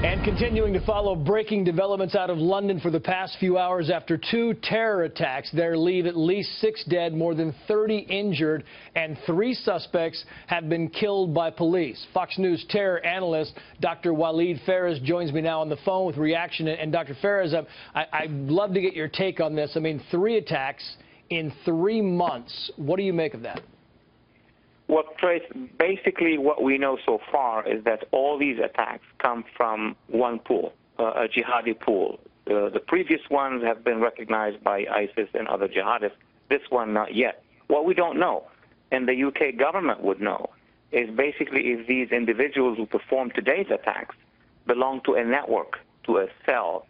And continuing to follow breaking developments out of London for the past few hours after two terror attacks. There leave at least 6 dead, more than 30 injured, and 3 suspects have been killed by police. Fox News terror analyst Dr. Walid Phares joins me now on the phone with reaction. And Dr. Phares, I'd love to get your take on this. I mean, 3 attacks in 3 months. What do you make of that? Well, Trace, basically what we know so far is that all these attacks come from one pool, a jihadi pool. The previous ones have been recognized by ISIS and other jihadists. This one, not yet. What we don't know, and the UK government would know, is basically if these individuals who performed today's attacks belong to a network, to a cell.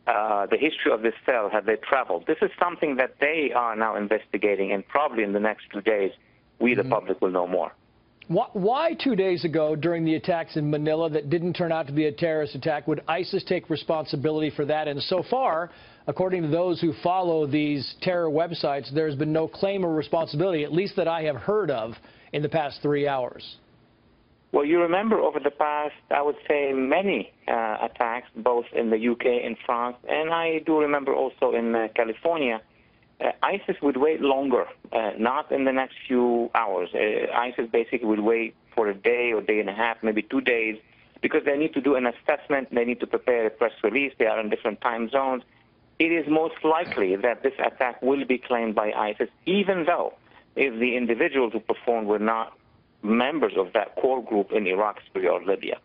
The history of this cell, have they traveled? This is something that they are now investigating, and probably in the next 2 days, we, the public, will know more. Why 2 days ago, during the attacks in Manila that didn't turn out to be a terrorist attack, would ISIS take responsibility for that? And so far, according to those who follow these terror websites, there's been no claim or responsibility, at least that I have heard of, in the past 3 hours. Well, you remember over the past, I would say, many attacks, both in the UK and France, and I do remember also in California. ISIS would wait longer, not in the next few hours. ISIS basically would wait for a day or day and a half, maybe 2 days, because they need to do an assessment, they need to prepare a press release, they are in different time zones. It is most likely that this attack will be claimed by ISIS, even though if the individuals who performed were not members of that core group in Iraq, Syria, or Libya.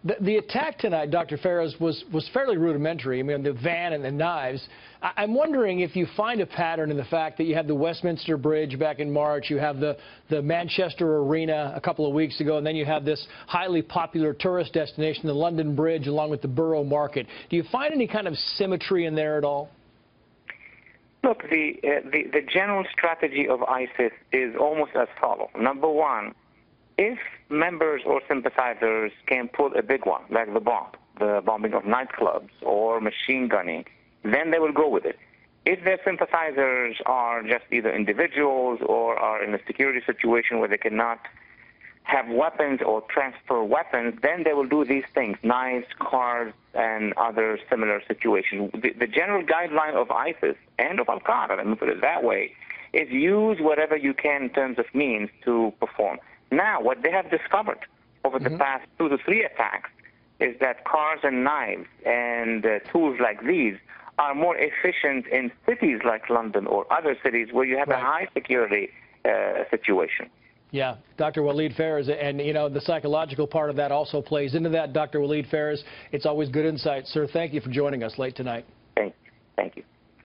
The attack tonight, Dr. Phares, was fairly rudimentary. I mean, the van and the knives. I'm wondering if you find a pattern in the fact that you had the Westminster Bridge back in March, you have the Manchester Arena a couple of weeks ago, and then you have this highly popular tourist destination, the London Bridge, along with the Borough Market. Do you find any kind of symmetry in there at all? Look, the general strategy of ISIS is almost as follows. Number one, if members or sympathizers can pull a big one, like the bombing of nightclubs or machine gunning, then they will go with it. If their sympathizers are just either individuals or are in a security situation where they cannot have weapons or transfer weapons, then they will do these things, knives, cars, and other similar situations. The general guideline of ISIS and of Al-Qaeda, let me put it that way, is use whatever you can in terms of means to perform. Now, what they have discovered over the past 2 to 3 attacks is that cars and knives and tools like these are more efficient in cities like London or other cities where you have a high security situation. Yeah, Dr. Walid Phares, and you know, the psychological part of that also plays into that. Dr. Walid Phares, it's always good insight. Sir, thank you for joining us late tonight. Thank you.